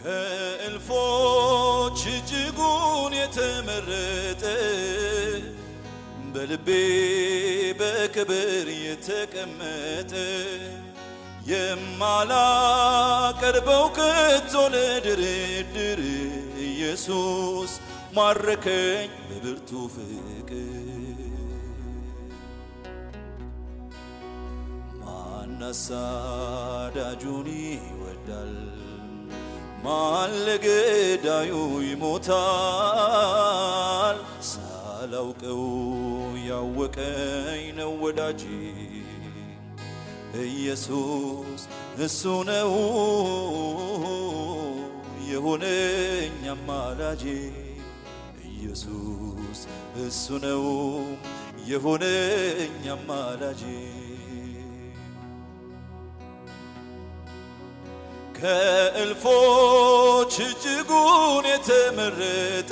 ከእልፎች እጅጉን የተመረጠ በልቤ በክብር የተቀመጠ የማላቀርበው ከቶ ለድርድር ኢየሱስ ማረከኝ በብርቱ ፍቅር። ማን አሳዳጁን ይወዳል? ማን ለገዳዩ ይሞታል? ሳላውቀው ያወቀኝ ነው ወዳጄ ኢየሱስ እሱ ነው የሆነኝ አማላጄ። ኢየሱስ እሱ ነው የሆነኝ አማላጄ። ከእልፎች እጅጉን የተመረጠ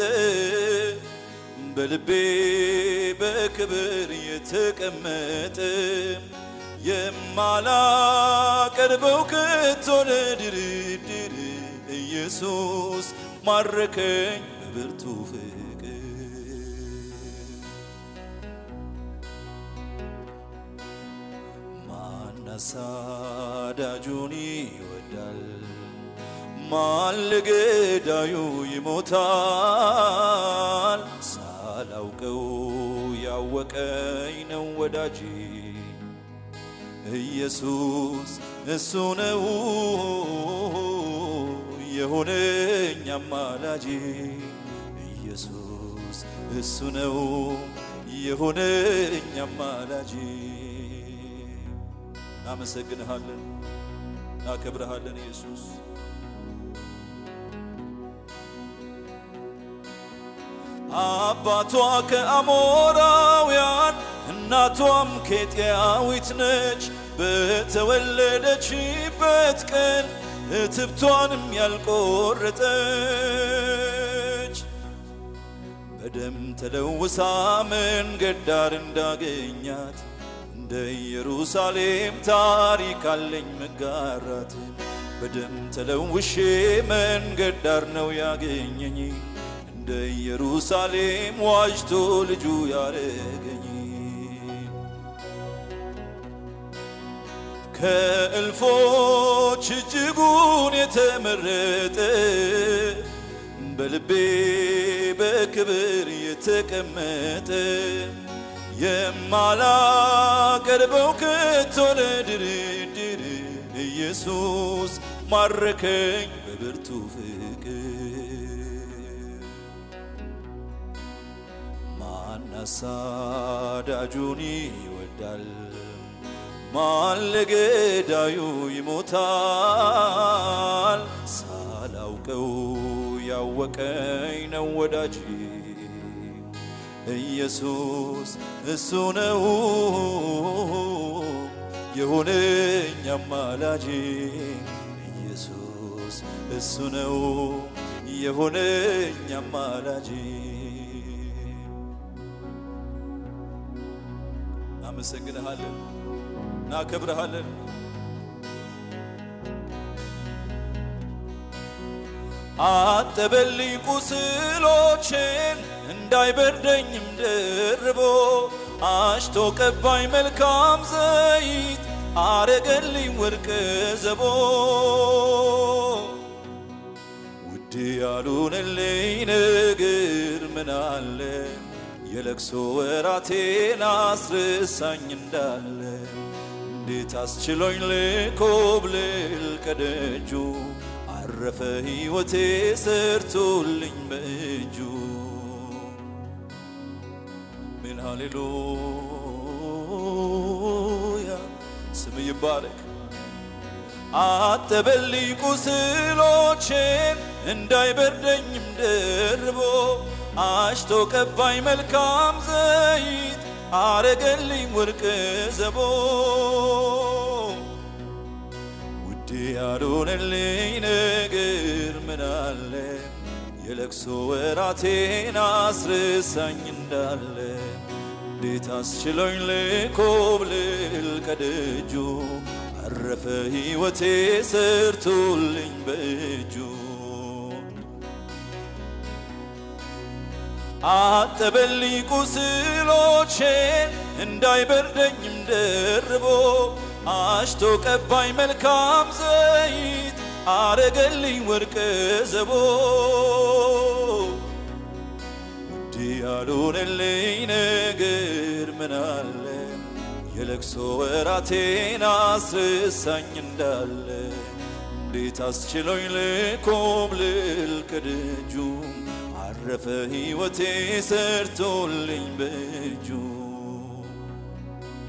በልቤ በክብር የተቀመጠ የማላቀርበው ከቶ ለድርድር ኢየሱስ ማረከኝ በብርቱ ፍቅር። ማን አሳዳጁን ይወዳል? ማን ለገዳዩ ይሞታል? ሳላውቀው ያወቀኝ ነው ወዳጄ ኢየሱስ እሱ ነው የሆነኝ አማላጄ። ኢየሱስ እሱ ነው የሆነኝ አማላጄ። እናመሰግንሃለን፣ እናከብረሃለን ኢየሱስ። አባቷ ከአሞራውያን እናቷም ኬጢያዊት ነች። በተወለደችበት ቀን እትብቷንም ያልቆረጠች በደም ተለውሳ መንገድ ዳር እንዳገኛት እንደ ኢየሩሳሌም ታሪክ አለኝ መጋራት። በደም ተለውሼ መንገድ ዳር ነው ያገኘኝ እንደ ኢየሩሳሌም ዋጅቶ ልጁ ያረገኝ። ከእልፎች እጅጉን የተመረጠ በልቤ በክብር የተቀመጠ የማላቀርበው ከቶ ለድርድር ኢየሱስ ማረከኝ በብርቱ ፍቅር። ማን አሳዳጁን ይወዳል? ማን ለገዳዩ ይሞታል? ሳላውቀው ያወቀኝ ነው ወዳጄ ኢየሱስ እሱ ነው የሆነኝ አማላጄ። ኢየሱስ እሱ ነው የሆነኝ አማላጄ። እናመሰግንሃለን፣ እናከብረሃለን። አጠበልኝ ቁስሎቼን እንዳይበርደኝም ደርቦ አሽቶ ቀባኝ መልካም ዘይት አረገልኝ ወርቀ ዘቦ። ውድ ያልሆነልኝ ነገር ምን አለ? የለቅሶ ወራቴን አስረሳኝ እንዳለ እንዴት አስችሎኝ ልኮብልል ከደጁ አረፈ ሕይወቴ ሰርቶልኝ በእጁ። ምን ሃሌሉያ ስም ይባረክ። አጠበልኝ ቁስሎቼን እንዳይበርደኝም ደርቦ አሽቶ ቀባኝ መልካም ዘይት አረገልኝ ወርቀ ዘቦ። ውድ ያልሆነልኝ ነገር ምን አለ? የለቅሶ ወራቴን አስረሳኝ እንዳለ እንዴት አስችሎኝ ልኮብልል ከደጁ አረፈ ሕይወቴ ሰርቶልኝ በእጁ። አጠበልኝ ቁስሎቼን እንዳይበርደኝም ደርቦ አሽቶ ቀባኝ መልካም ዘይት አረገልኝ ወርቀ ዘቦ ውድ ያልሆነልኝ ነገር ምን አለ የለቅሶ ወራቴን አስረሳኝ እንዳለ እንዴት አስችሎኝ ልኮብልል ከደጁ አረፈ ሕይወቴ ሰርቶልኝ በእጁ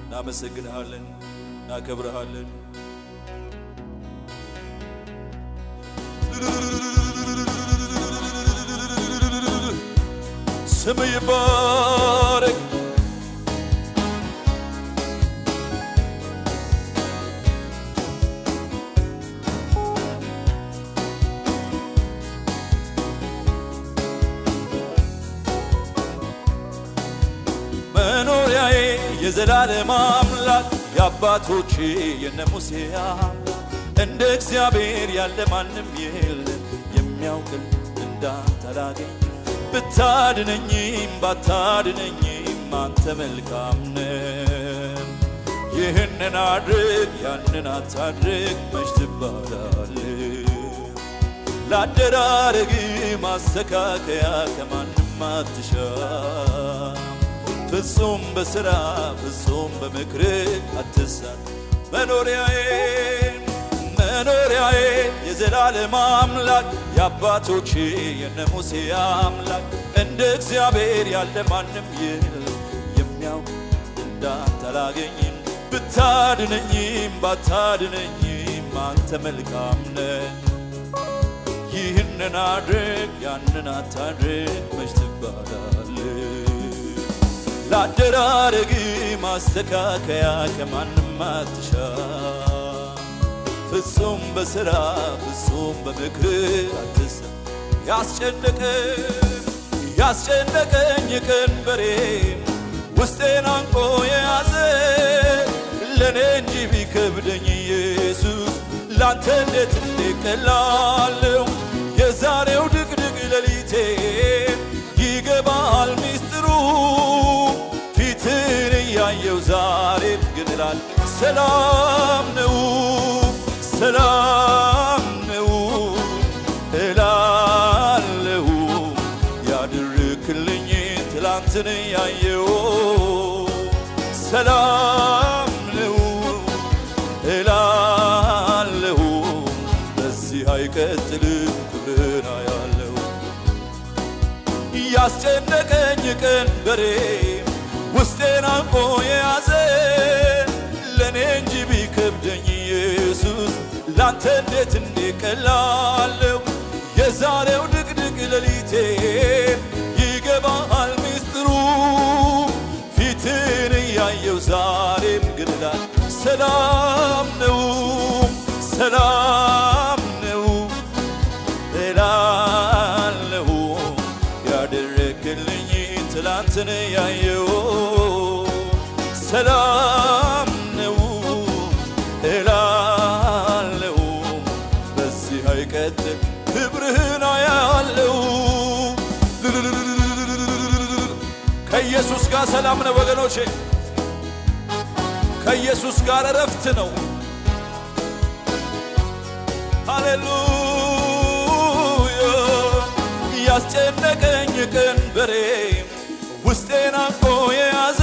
እናመሰግንሃለን እናከብርሃለን ስም ይባረክ መኖሪያዬ የዘላለም አምላክ የአባቶቼ የነ ሙሴ አምላክ እንደ እግዚአብሔር ያለ ማንም የለም የሚያውቅን እንዳንተ አላገኝ ብታድነኝም ባታድነኝም አንተ መልካም ነህ ይህንን አድርግ ያንን አታድርግ መች ትባላለህ ላደራረግ ማስተካከያ ከማንም አትሻም ፍጹም በሥራ ፍጹም በምክር አትሳት መኖሪያዬ የዘላለም አምላክ የአባቶቼ የነ ሙሴ አምላክ እንደ እግዚአብሔር ያለ ማንም የለም የሚያውቅ እንዳንተ አላገኝም ብታድነኝም ባታድነኝም አንተ መልካም ነህ ይህንን አድርግ ያንን አታድርግ መች ትባላለህ ላደራረግ ማስተካከያ ከማንም አትሻም ፍጹም በሥራ ፍጹም በምክር አትሰማ ያስጨነቀኝ ቀንበሬ ውስጤን አንቆ የያዘ ለኔ እንጂ ቢከብደኝ ኢየሱስ ላንተ እንዴት ቀላለው የዛሬው ድቅድቅ ሌሊቴ ይገባል ሚስጥሩ ፊትን እያየው ዛሬም ግን እላለሁ ሰላም ነው ሰላም ነው እላለሁ ያደረክልኝ ትላንትን ያየው ሰላም ነው እላለሁ በዚህ አይቀጥልም ክብርህን አያለሁ ያስጨነቀኝ ቀንበሬ ውስጤን አንቆ የያዘ ለኔ እንጂ ቢከብደኝ ኢየሱስ ላንተ እንዴት ቀላለው የዛሬው ድቅድቅ ሌሊቴ ይገባል ሚስጥሩ ፊትን እያየው ዛሬም ግን እላለሁ ሰላም ነው ሰላም ነው እላለሁ ያደረክልኝ ትላንትን ያየው ሰላም ነው እላለሁ በዚህ አይቀጥል ክብርህን አያለሁ ከኢየሱስ ጋር ሰላም ነው ወገኖቼ ከኢየሱስ ጋር እረፍት ነው ሃሌሉያ ያስጨነቀኝ ቀንበሬ ውስጤን አንቆ የያዘ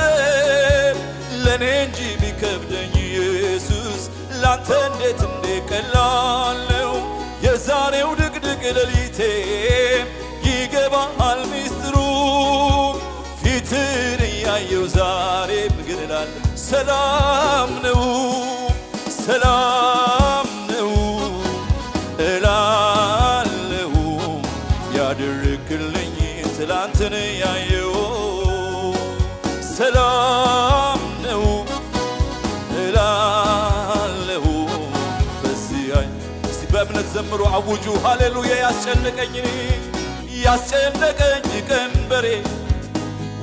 ለኔ እንጂ ቢከብደኝ ኢየሱስ ላንተ እንዴት ቀላለው የዛሬው ድቅድቅ ሌሊቴ ይገባል ሚስጥሩ ፊትን እያየው ዛሬም ግን እላለሁ ሰላም ነው ሰላም ነው እላለሁ ያደረክልኝ ትላንትን ያየው ሰላም ነው እላለሁ በዚህ እስቲ በእምነት ዘምሩ አውጁ ሃሌሉያ ያስጨነቀኝ ቀንበሬ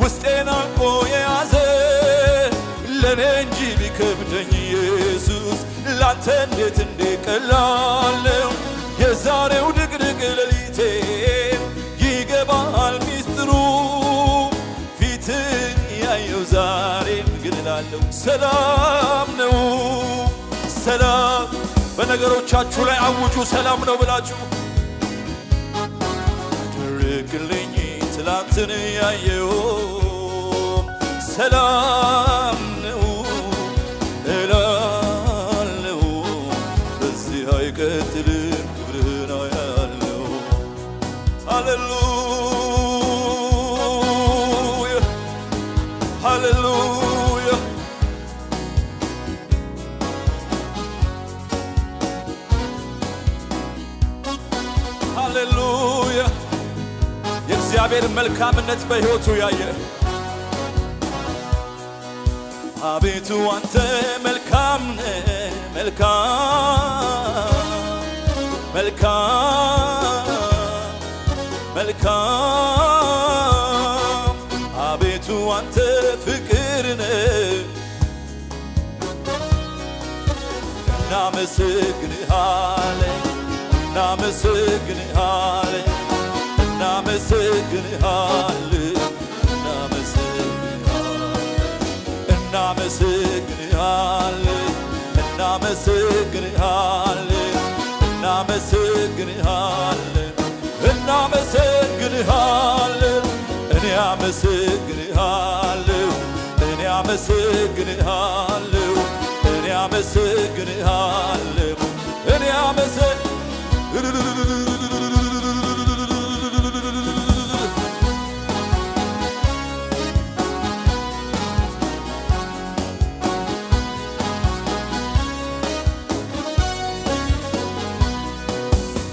ውስጤን አንቆ የያዘ ለኔ እንጂ ቢከብደኝ ኢየሱስ ላንተ እንዴት ቀላለው የዛሬው ድቅድቅ ሌሊቴ ይገባል ሚስጥሩ ሰላም ነው ሰላም በነገሮቻችሁ ላይ አውጁ ሰላም ነው ብላችሁ ድርግልኝ ትላንትን ያየው ሰላም ነው እላለሁ በዚህ አይቀጥልም ክብርህን አያለሁ ሃሌሉያ ሃሌሉያ ሃሌሉያ የእግዚአብሔር መልካምነት በሕይወቱ ያየ አቤቱ አንተ መልካም ነህ መልካም መልካም መልካም አቤቱ አንተ ፍቅር ነህ እናመሰግንሃለን እናመሰግንሃለን እናመሰግንሃለን እናመሰግንሃለን እናመሰግንሃለን እናመሰግንሃለን እናመሰግንሃለን እኔ አመሰግንሃለሁ እኔ አመሰግንሃለሁ እኔ አመሰግንሃለሁ እኔ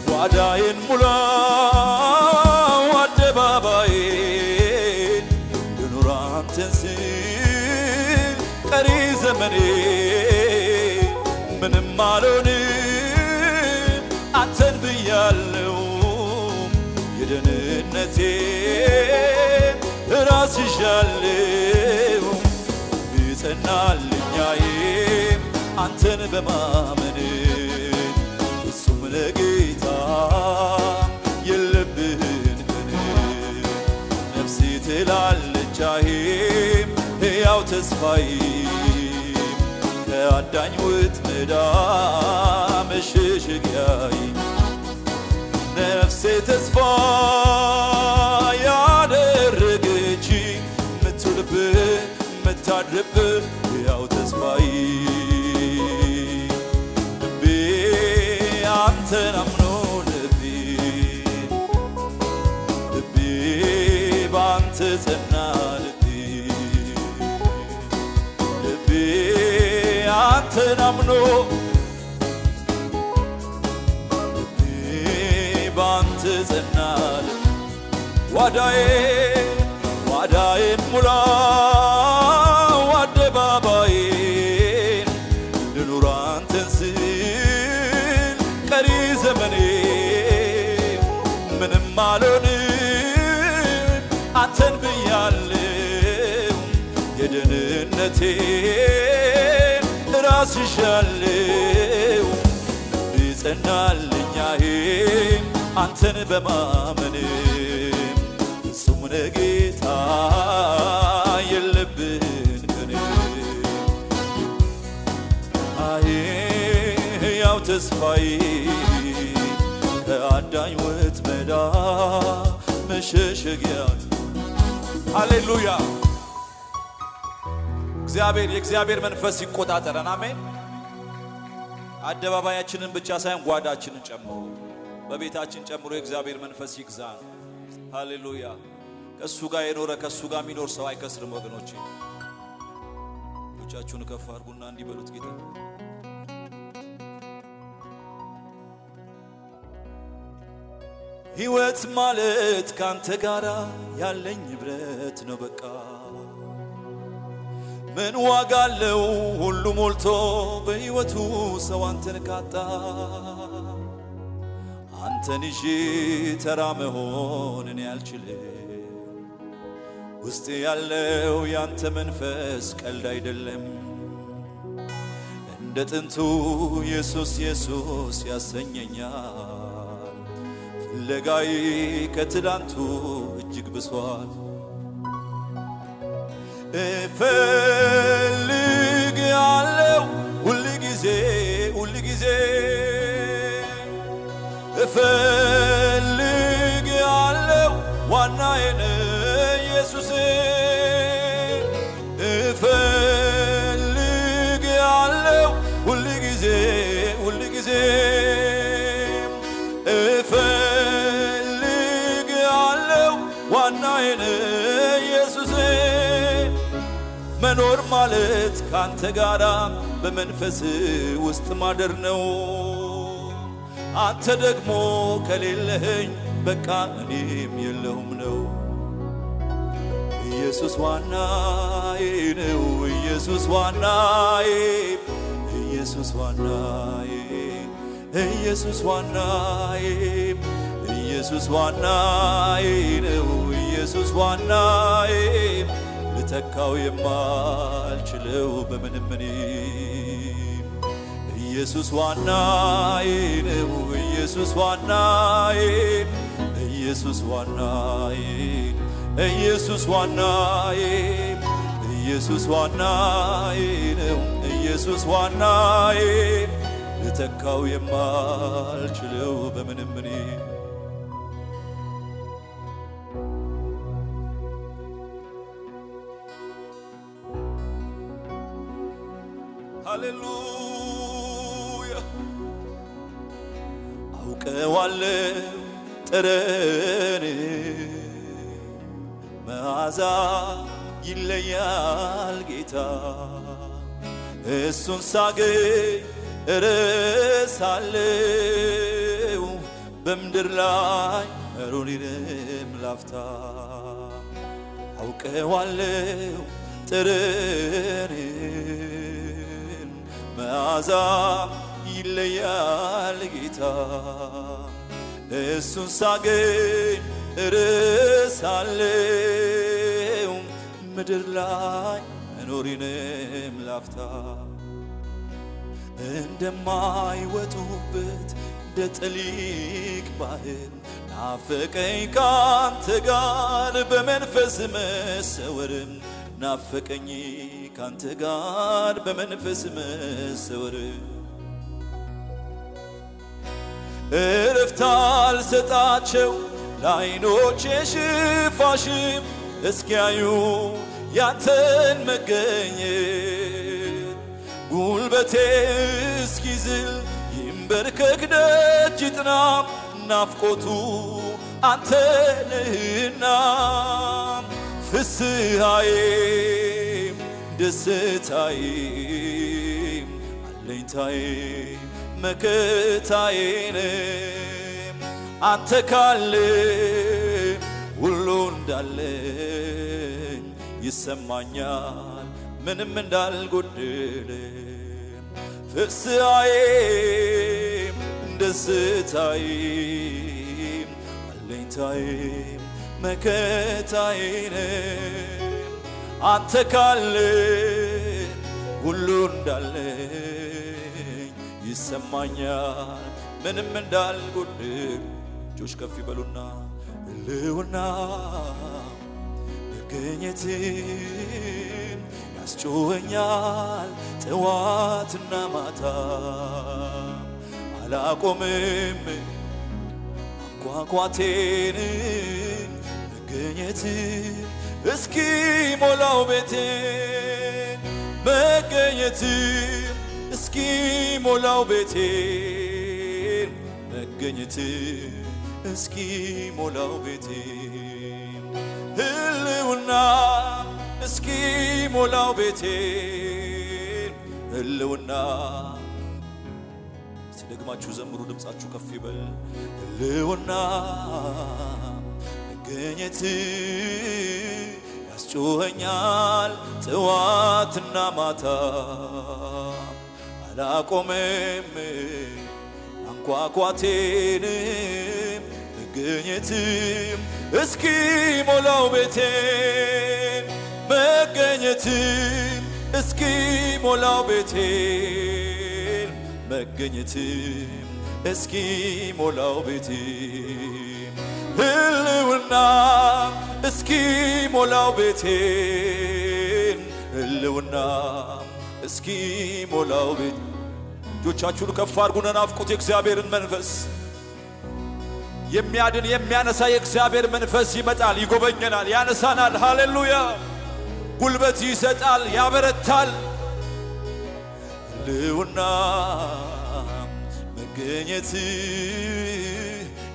ጓዳዬን ሙላው አደባባዬን ልኑር አንተን ስል ቀሪ ዘመኔ ምንም አልሆንም አንተን ብያለሁ የደህንነቴን ራስ ይዣለሁ ይጸናልኛዬም አንተን በማመን ፍጹም ለጌታ የለብህን ቀን ነፍሴ ትላለች አሄም ሕያው ተስፋዬ ከአዳኝ ወጥመድ መሸሸጊያዬ ነፍሴ ተስፋ ያደረገች ምትውልብህ ምታድርብህ ሕያው ተስፋዬ ልቤ አንተን አምኖ ልቤ ባንተ ጸና ልቤ አንተን አምኖ ልቤ ባንተ ጸና ጓዳዬን ሙላው አደባባዬን ልኑር አንተን ስል ቀሪ ዘመኔ ምንም አልሆንም አንተን ብያለሁ የደህንነቴን ራስ ይዣለሁ ጸናልኛዬም አንተን በማመን ፍጹም ነህ ጌታ የለብህን ቀን አዬ ሕያው ተስፋዬ ከአዳኝ ወጥመድ መሸሸጊያ ሃሌሉያ የእግዚአብሔር መንፈስ ይቆጣጠረን አሜን አደባባያችንን ብቻ ሳይሆን ጓዳችንን ጨምሮ በቤታችን ጨምሮ የእግዚአብሔር መንፈስ ይግዛን ሃሌሉያ ከሱ ጋር የኖረ ከሱ ጋር የሚኖር ሰው አይከስርም ወገኖቼ እጆቻችሁን ከፍ አድርጉና እንዲበሉት ጌታ ሕይወት ማለት ካንተ ጋራ ያለኝ ህብረት ነው በቃ ምን ዋጋ አለው ሁሉ ሞልቶ በሕይወቱ ሰው አንተን ካጣ አንተን ይዤ ተራ መሆን እኔ አልችልም ውስጥ ያለው ያንተ መንፈስ ቀልድ አይደለም እንደ ጥንቱ ኢየሱስ ኢየሱስ ያሰኘኛል ፍለጋዬ ከትላንቱ እጅግ ብሷል እፈልግሃለሁ እፈልግሃለሁ ሁል ጊዜ እፈልግሃለሁ ዋናዬ ነህ ኢየሱስ እፈልግሃለሁ ሁል ጊዜ እፈልግሃለሁ ዋናዬ ነህ ኢየሱስ መኖር ማለት ካንተ ጋራ በመንፈስ ውስጥ ማደር ነው አንተ ደግሞ ከሌለኸኝ በቃ እኔም የለሁም ነው ኢየሱስ ዋናዬ ነው ኢየሱስ ዋናዬ ኢየሱስ ዋናዬ ኢየሱስ ዋናዬ ኢየሱስ ዋናዬ ነው ኢየሱስ ዋናዬ ልተካው የማልችለው በምንም እኔ ኢየሱስ ዋናዬ ነው ኢየሱስ ዋናዬ ኢየሱስ ዋናዬ ኢየሱስ ዋናዬ ኢየሱስ ዋናዬ ነው ኢየሱስ ዋናዬ ልተካው የማልችለው በምንም እኔ ሃሌሉያ አውቀዋለሁ ጠረን መዓዛ ይለያል ጌታ እሱን ሳገኝ እረሳለሁ በምድር ላይ መኖሬንም ላፍታ አውቀዋለሁ ጠረንን መዓዛ ይለያል ጌታ እሱን ሳገኝ እረሳለሁ ምድር ላይ መኖሬንም ላፍታ እንደማይወጡበት እንደ ጠሊቅ ባህር ናፈቀኝ ካንተ ጋር በመንፈስ መሰወር ናፈቀኝ ካንተ ጋር በመንፈስ መሰወር እረፍት አልሰጣቸው ለዓይኖቼ ሽፋሽም እስኪያዩ ያንተን መገኘት ጉልበቴ እስኪዝል ይንበርከክ ደጅ ይጥና ናፍቆቱ አንተ ነህና ፍስሐዬም ደስታዬም አለኝታዬም መከታዬም አንተ ካለ ሁሉ እንዳለኝ ይሰማኛል ምንም እንዳልጎደለ ፍስሐዬም ደስታዬም አለኝታዬም መከታዬም አንተ ካለ ሁሉ እንዳለኝ ይሰማኛል ምንም እንዳልጎደለ እጆች ከፍ ይበሉና ህልውና መገኘት ያስጮኸኛል ጠዋትና ማታ አላቆምም አንኳኳቴን መገኘት እስኪ ሞላው ቤቴን መገኘት እስኪ ሞላው ቤቴን መገኘት እስኪ ሞላው ቤቴን ህልውና እስኪ ሞላው ቤቴን ህልውና ሲደግማችሁ ዘምሩ ድምፃችሁ ከፍ ይበል ህልውና መገኘት ያስጮኸኛል ጠዋትና ማታ አላቆመም አንኳኳቴንም መገኘትም እስኪ ሞላው ቤቴን መገኘትም እስኪ ሞላው ቤቴን መገኘትም እስኪ ሞላው ቤቴን ህልውና እስኪ ሞላው ቤቴን ህልውና እስኪ ሞላው ቤት እጆቻችሁን ከፍ አድርጉና ናፍቁት የእግዚአብሔርን መንፈስ የሚያድን የሚያነሳ የእግዚአብሔር መንፈስ ይመጣል ይጎበኘናል ያነሳናል ሃሌሉያ ጉልበት ይሰጣል ያበረታል ልውና መገኘት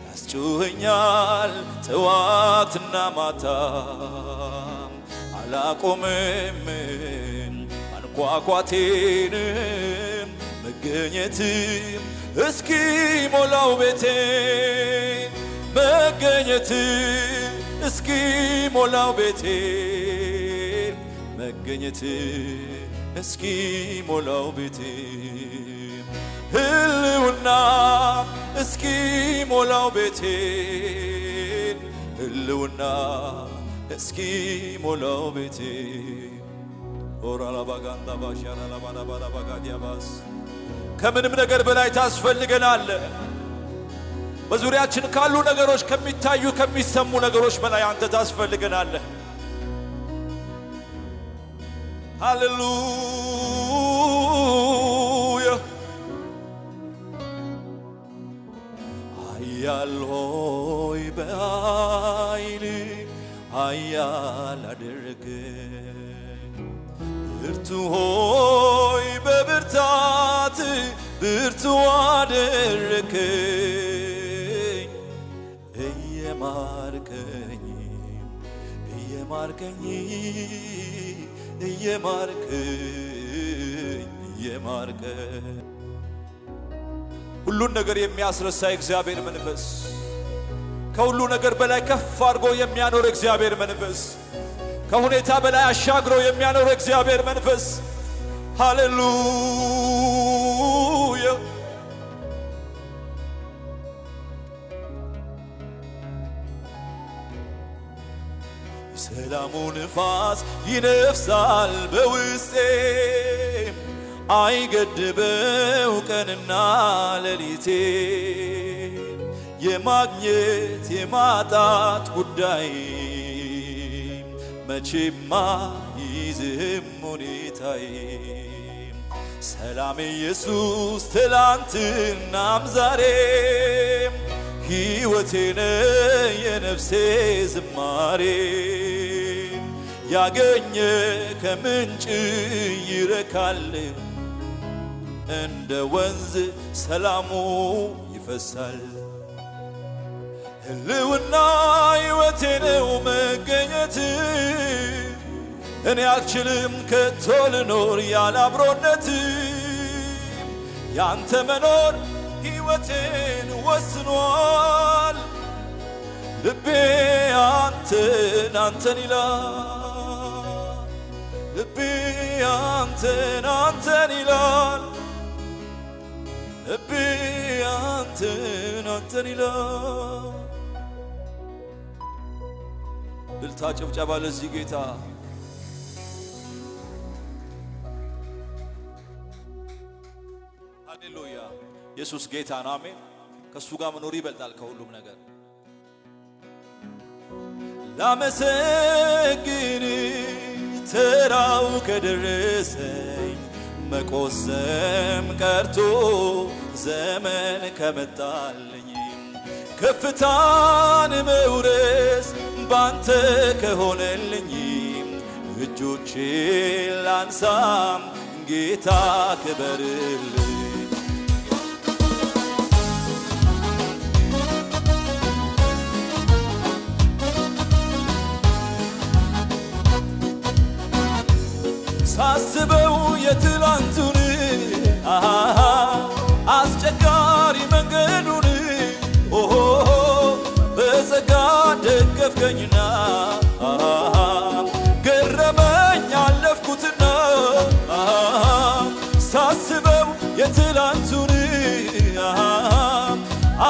ያስጮኸኛል ጠዋትና ማታ አላቆምም አንኳኳቴን መገኘት እስኪ ሞላው ቤቴን መገኘት እስኪ ሞላው ቤቴን መገኘት እስኪ ሞላው ቤቴን ህልውና እስኪ ሞላው ቤቴን ህልውና እስኪ ሞላው ቤቴን ኦራላ ባጋንዳ ባሻራ ለባላ ባጋዲያባስ ከምንም ነገር በላይ ታስፈልገናል በዙሪያችን ካሉ ነገሮች ከሚታዩ ከሚሰሙ ነገሮች በላይ አንተ ታስፈልገናል ሃሌሉያ ኃያል ሆይ በኃይል ኃያል አደረገኝ ብርቱ ሆይ በብርታት ብርቱ አደረገኝ እየማርከኝ እየማርከኝ እየማርከኝ ሁሉን ነገር የሚያስረሳ እግዚአብሔር መንፈስ ከሁሉ ነገር በላይ ከፍ አድርጎ የሚያኖር እግዚአብሔር መንፈስ ከሁኔታ በላይ አሻግሮ የሚያኖር እግዚአብሔር መንፈስ ሃሌሉያ ሰላሙ ንፋስ ይነፍሳል በውስጤ አይገድበው ቀንና ሌሊቴ የማግኘት የማጣት ጉዳይ መቼማ ይዝህም ሁኔታዬ ሰላም ኢየሱስ ትላንትናም ዛሬም ሕይወቴን የነፍሴ ዝማሬ ያገኘ ከምንጭ ይረካል እንደ ወንዝ ሰላሙ ይፈሳል ህልውና ሕይወቴ ነው መገኘት እኔ አልችልም ከቶ ልኖር ያለ አብሮነት ያንተ መኖር ሕይወቴን ወስኗል ልቤ አንተን አንተን ይላል ልቤ አንተን አንተን ይላል ልቤ አንተን አንተን ይላል እልልታ ጭብጨባ ለዚህ ጌታ ሃሌሉያ ኢየሱስ ጌታ ነው አሜን ከሱ ጋር መኖር ይበልጣል ከሁሉም ነገር ላመሰግን ተራው ከደረሰኝ መቆዘም ቀርቶ ዘመን ከመጣልኝ ከፍታን መውረስ ባንተ ከሆነልኝ እጆቼ ላንሳም ጌታ ክበርልኝ ሳስበው የትላንቱን አስቸጋሪ መንገዱን በጸጋ ደገፍከኝና ገረመኝ አለፍኩትና ሳስበው የትላንቱን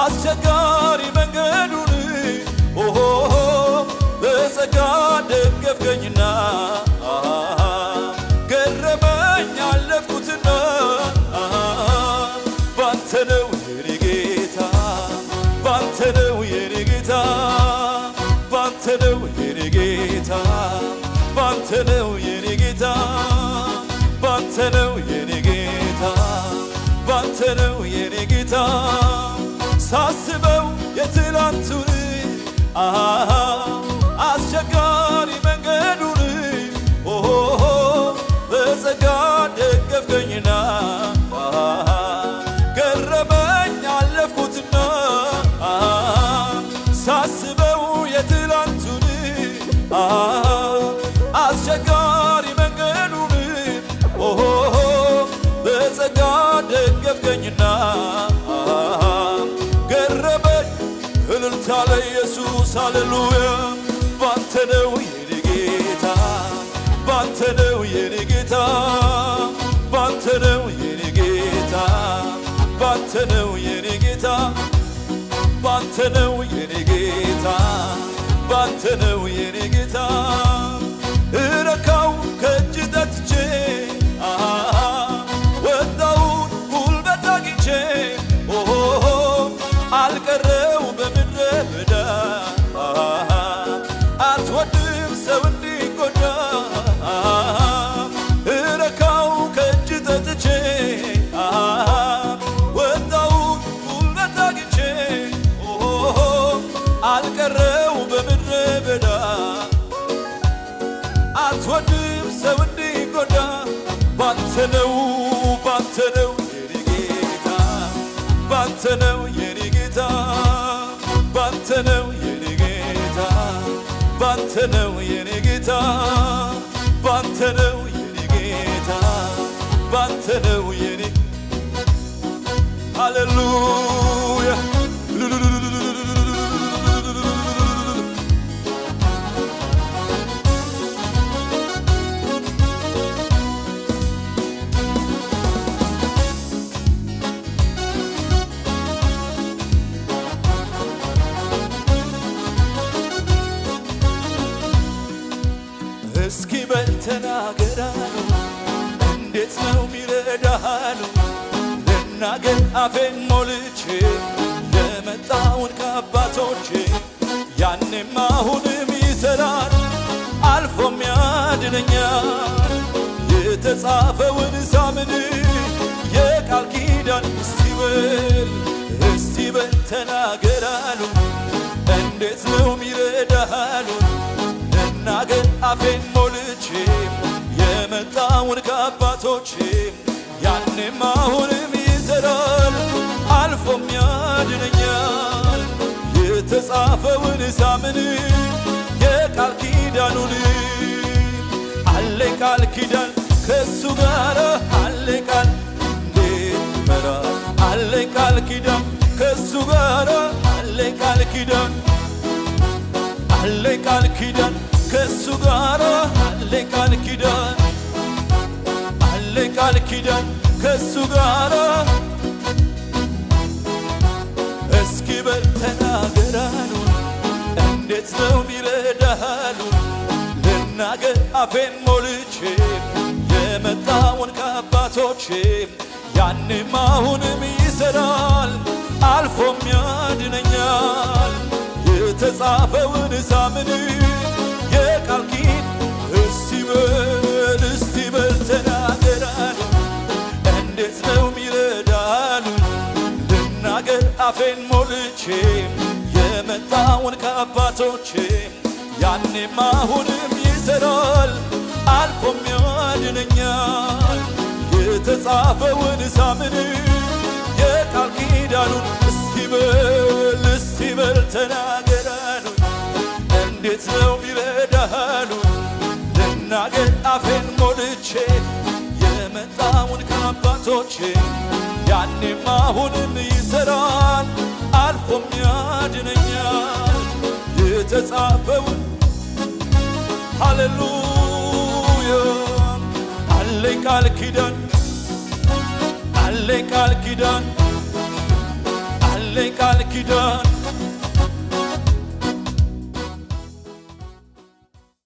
አስቸጋሪ መንገዱን በጸጋ ደገፍከኝና ገረመኝ አለፍኩትና ባንተ ነው የኔ ጌታ ባንተ ነው የኔ ጌታ ባንተ ነው የኔ ጌታ ባንተ ነው የኔ ጌታ ባንተ ነው የኔ ጌታ ባንተ ነው የኔ ጌታ ሳስበው የትላንቱን አስቸጋሪ መንገዱን በጸጋ ደገፍከኝና ገረመኝ አለፍኩትና ሳስበው የትላንቱን አስቸጋሪ መንገዱን በጸጋ ደገፍከኝና ገረመኝ እልልታ ለኢየሱስ ሃሌሉያ ባንተ ነው የኔ ጌታ ባንተ ነው የኔ ጌታ ባንተ ነው የኔ ጌታ ባንተ ነው የኔ ጌታ ባንተ ነው የኔ ጌታ ባንተ ነው የኔ ጌታ እረካው ከእጅ ጠጥቼ ወጣውን ጉልበት አግኝቼ አልቀረው በምድረ በዳ አትወድም ሰው እንዲጎዳ እረካው ከእጅ ጠጥቼ ወጣውን ጉልበት አግኝቼ አልቀረው በምድረ በዳ አትወድም ሰው እንዲጎዳ ባንተ ነው የኔ ጌታ ባንተ ነው የኔ ጌታ ባንተ ነው የኔ ጌታ ባንተ ነው የኔ ጌታ ባንተ ነው የኔ ጌታ ባንተ ነው የኔ ሃሌሉያ እስኪ በል ተናገር አለው እንዴት ነው ሚረዳህ አለው ልናገር አፌን ሞልቼ የመጣውን ከአባቶቼ ያኔም አሁንም ይሠራል አልፎም ያድነኛል የተጻፈውን ሳምን የቃል ኪዳን እስቲ በል ተናገር አለው እንዴት ነው ሚረዳህ አለው ልናገር አፌን ሞልቼ የመጣውን ከአባቶቼ ያኔም አሁንም ይሠራል አልፎም ያድነኛል የተጻፈውን ሳምን የቃል ኪዳኑን አለኝ ቃል ኪዳን ከሱ ጋር አለኝ ቃል እንዴት መራ አለኝ ቃል ኪዳን ከሱ ጋር አለኝ ቃል ኪዳን አለኝ ቃል ኪዳን ከሱ ጋር አለኝ ቃል ኪዳን አለኝ ቃል ኪዳን ከሱ ጋር እስኪ በል ተናገር አሉን እንዴት ነው ሚረዳህ አሉን ልናገር አፌን ሞልቼ የመጣውን ከአባቶቼ ያኔም አሁንም ይሠራል አልፎም ያድነኛል የተጻፈውን ሳምን የቃል ኪዳን እስቲ በል ተናገር አሉን እንዴት ነው ሚረዳህ አሉን ልናገር አፌን ሞልቼ የመጣውን ከአባቶቼ ያኔም አሁንም ይሠራል አልፎም ያድነኛል የተጻፈውን ሳምን የቃል ኪዳኑን እስቲ በል ተናገር አሉን እንዴት ነው ሚረዳህ አሉን ልናገር አፌን ሞልቼ የመጣውን ከአባቶቼ ያኔም አሁንም ይሠራል አልፎም ያድነኛል የተጻፈውን ሃሌሉያ አለኝ ቃል ኪዳን አለኝ ቃል ኪዳን አለኝ ቃል ኪዳን